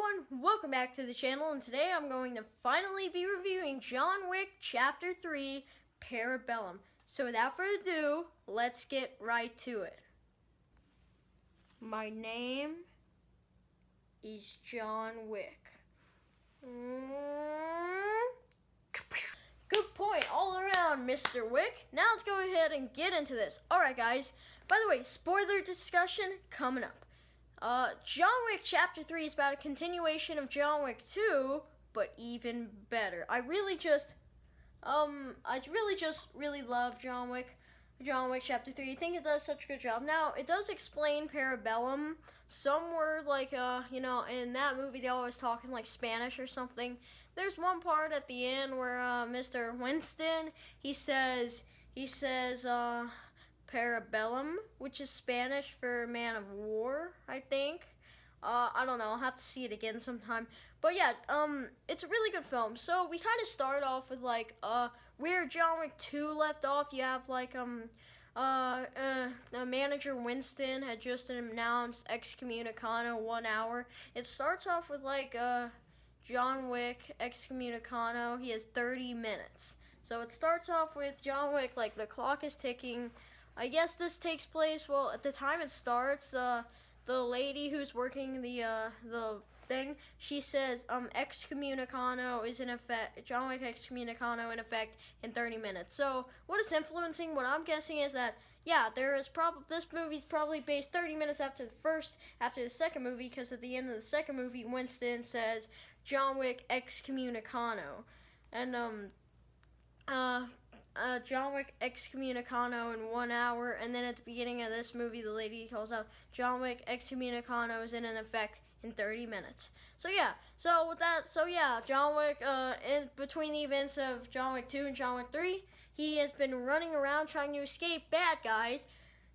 everyone, welcome back to the channel, and today I'm going to finally be reviewing John Wick Chapter 3, Parabellum. So without further ado, let's get right to it. My name is John Wick. Good point all around, Mr. Wick. Now let's go ahead and get into this. Alright guys, by the way, spoiler discussion coming up. John Wick Chapter 3 is about a continuation of John Wick 2, but even better. I really just really love John Wick Chapter 3. I think it does such a good job. Now, it does explain Parabellum. Some word like, in that movie they always talk in like Spanish or something. There's one part at the end where Mr. Winston, he says, Parabellum, which is Spanish for man of war, I think. I don't know, I'll have to see it again sometime. But yeah, it's a really good film. So we kind of start off with like where John Wick 2 left off. You have like the manager Winston had just announced excommunicado 1 hour. It starts off with like John Wick excommunicado. He has 30 minutes. So it starts off with John Wick, like the clock is ticking. I guess this takes place, well, at the time it starts, the lady who's working the thing, she says, excommunicado is in effect, John Wick excommunicado in effect in 30 minutes. So, what is influencing? What I'm guessing is that, yeah, this movie's probably based 30 minutes after the second movie, because at the end of the second movie, Winston says, John Wick excommunicado. And, John Wick excommunicado in 1 hour, and then at the beginning of this movie, the lady calls out, John Wick excommunicado is in effect in 30 minutes. So yeah, John Wick, in between the events of John Wick 2 and John Wick 3, he has been running around trying to escape bad guys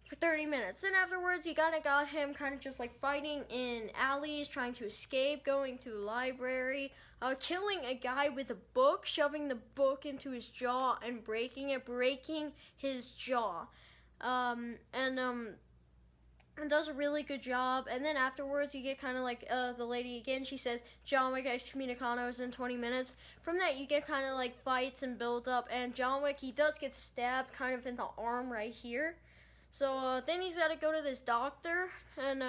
for 30 minutes. Then afterwards, you got him kind of just like fighting in alleys, trying to escape, going to a library, killing a guy with a book, shoving the book into his jaw and breaking his jaw. And does a really good job. And then afterwards, you get kind of like the lady again. She says, John Wick excommunicado is in 20 minutes. From that, you get kind of like fights and build up. And John Wick, he does get stabbed kind of in the arm right here. So then he's got to go to this doctor, and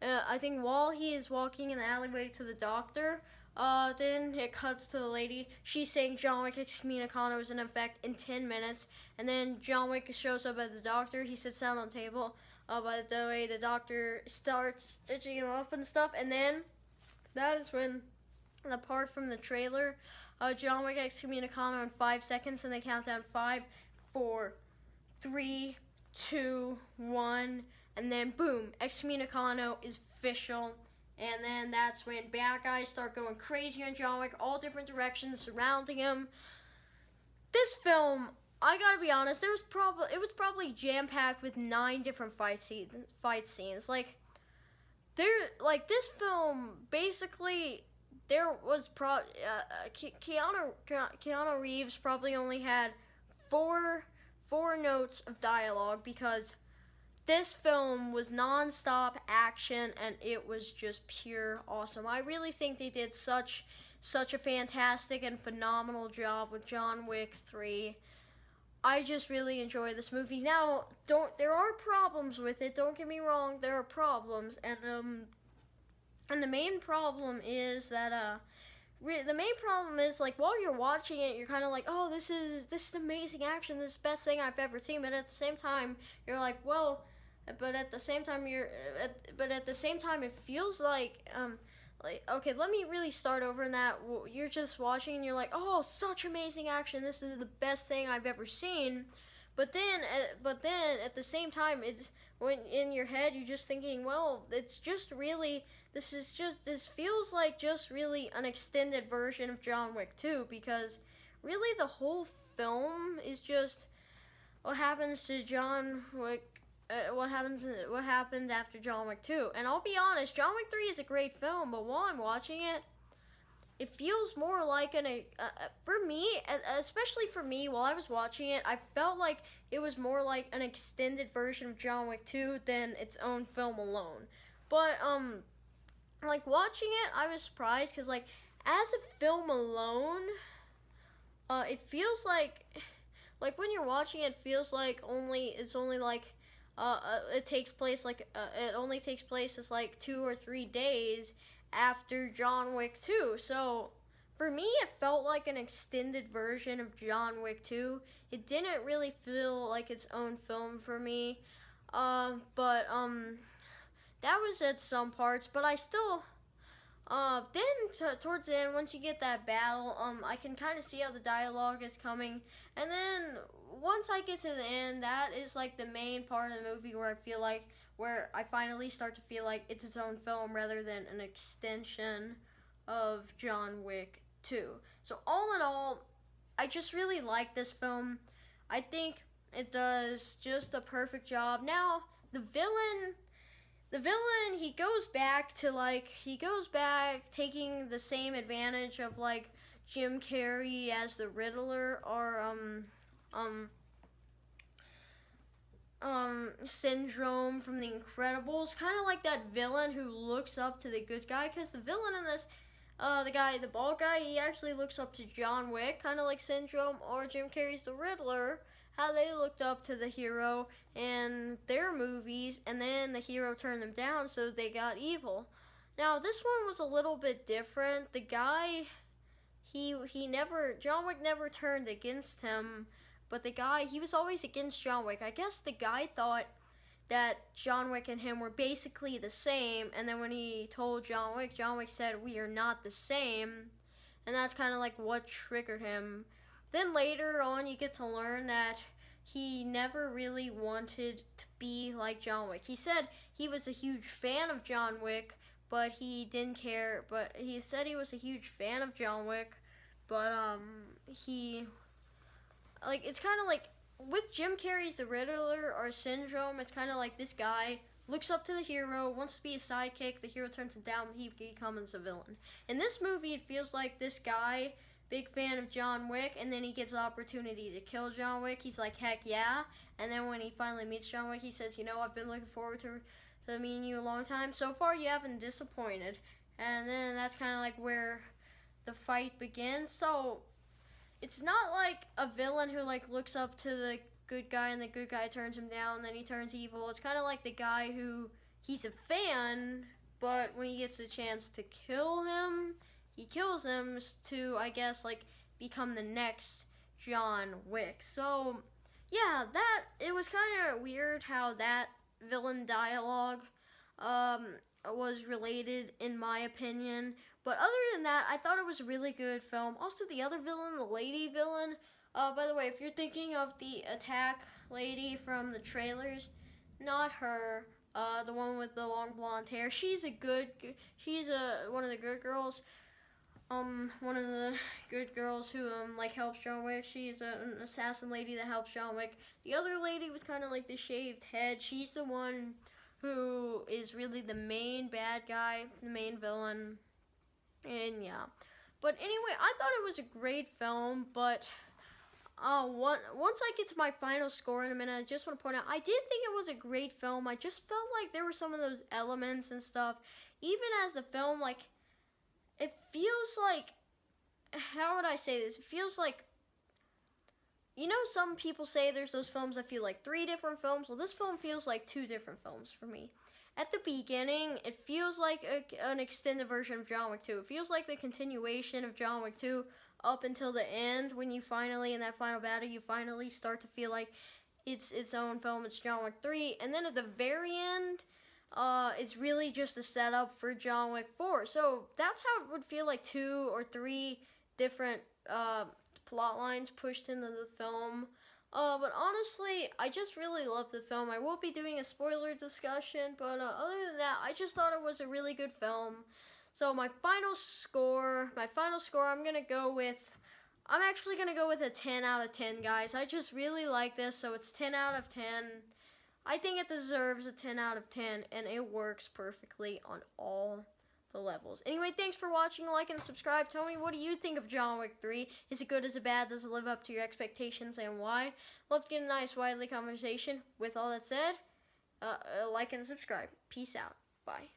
I think while he is walking in the alleyway to the doctor, then it cuts to the lady. She's saying John Wick excommunicado is in effect in 10 minutes, and then John Wick shows up at the doctor. He sits down on the table. By the way, the doctor starts stitching him up and stuff, and then that is when the part from the trailer, John Wick excommunicado in 5 seconds, and they count down 5, 4, 3, 2, 1, and then boom, excommunicado is official. And then that's when bad guys start going crazy on John Wick, all different directions surrounding him. This film, I gotta be honest, it was probably jam-packed with 9 different fight scenes. This film, basically, there was Keanu Reeves probably only had four notes of dialogue, because this film was non-stop action and it was just pure awesome. I really think they did such a fantastic and phenomenal job with John Wick 3. I just really enjoy this movie. Now, there are problems with it, don't get me wrong, there are problems, and the main problem is that like, while you're watching it, you're kind of like, oh, this is amazing action, this is the best thing I've ever seen. But at the same time, you're like, well, but at the same time, it feels like, okay, let me really start over in that. You're just watching and you're like, oh, such amazing action, this is the best thing I've ever seen. But then at the same time, it's when in your head you're just thinking, well, it's just really, this feels like just really an extended version of John Wick 2, because really the whole film is just what happens to John Wick, what happened after John Wick 2. And I'll be honest, John Wick 3 is a great film, but while I'm watching it, it feels more like for me, especially for me, while I was watching it, I felt like it was more like an extended version of John Wick 2 than its own film alone. But like watching it, I was surprised because like as a film alone, it feels like when you're watching it, feels like it's only like it takes place it only takes place as like 2 or 3 days after John Wick 2. So for me, it felt like an extended version of John Wick 2. It didn't really feel like its own film for me. But that was at some parts, but I still towards the end, once you get that battle, I can kind of see how the dialogue is coming, and then once I get to the end, that is like the main part of the movie where I finally start to feel like it's its own film rather than an extension of John Wick 2. So all in all, I just really like this film. I think it does just a perfect job. Now, the villain, he goes back taking the same advantage of like Jim Carrey as the Riddler, or Syndrome from The Incredibles, kind of like that villain who looks up to the good guy, because the villain in this, the bald guy, he actually looks up to John Wick, kind of like Syndrome or Jim Carrey's the Riddler, how they looked up to the hero in their movies, and then the hero turned them down, so they got evil. Now, this one was a little bit different. The guy, John Wick never turned against him, but the guy, he was always against John Wick. I guess the guy thought that John Wick and him were basically the same, and then when he told John Wick said, "We are not the same," and that's kind of like what triggered him. Then later on, you get to learn that he never really wanted to be like John Wick. He said he was a huge fan of John Wick, but he didn't care. But he said he was a huge fan of John Wick, but it's kind of like with Jim Carrey's The Riddler or Syndrome, it's kind of like this guy looks up to the hero, wants to be a sidekick, the hero turns him down, he becomes a villain. In this movie, it feels like this guy, big fan of John Wick, and then he gets the opportunity to kill John Wick. He's like, heck yeah. And then when he finally meets John Wick, he says, I've been looking forward to meeting you a long time. So far, you haven't disappointed. And then that's kind of like where the fight begins. So it's not like a villain who like looks up to the good guy and the good guy turns him down and then he turns evil. It's kind of like the guy who, he's a fan, but when he gets the chance to kill him, he kills him to, I guess, like, become the next John Wick. So, yeah, it was kind of weird how that villain dialogue was related, in my opinion. But other than that, I thought it was a really good film. Also, the other villain, the lady villain, by the way, if you're thinking of the attack lady from the trailers, not her, the one with the long blonde hair. She's one of the good girls. One of the good girls who, helps John Wick. She's an assassin lady that helps John Wick. The other lady with kind of, like, the shaved head, she's the one who is really the main bad guy, the main villain, and yeah. But anyway, I thought it was a great film, but, once I get to my final score in a minute, I just want to point out, I did think it was a great film. I just felt like there were some of those elements and stuff, even as the film, like, it feels like, how would I say this? It feels like, some people say there's those films that feel like 3 different films. Well, this film feels like 2 different films for me. At the beginning, it feels like an extended version of John Wick 2. It feels like the continuation of John Wick 2 up until the end, when you finally, in that final battle, you finally start to feel like it's its own film. It's John Wick 3. And then at the very end, it's really just a setup for John Wick 4. So that's how it would feel like 2 or 3 different plot lines pushed into the film. But honestly, I just really love the film. I will be doing a spoiler discussion, but other than that, I just thought it was a really good film. So my final score, I'm actually going to go with a 10 out of 10, guys. I just really like this, so it's 10 out of 10. I think it deserves a 10 out of 10, and it works perfectly on all the levels. Anyway, thanks for watching, like, and subscribe. Tell me, what do you think of John Wick 3? Is it good, is it bad? Does it live up to your expectations, and why? Love to get a nice, widely conversation. With all that said, like and subscribe. Peace out. Bye.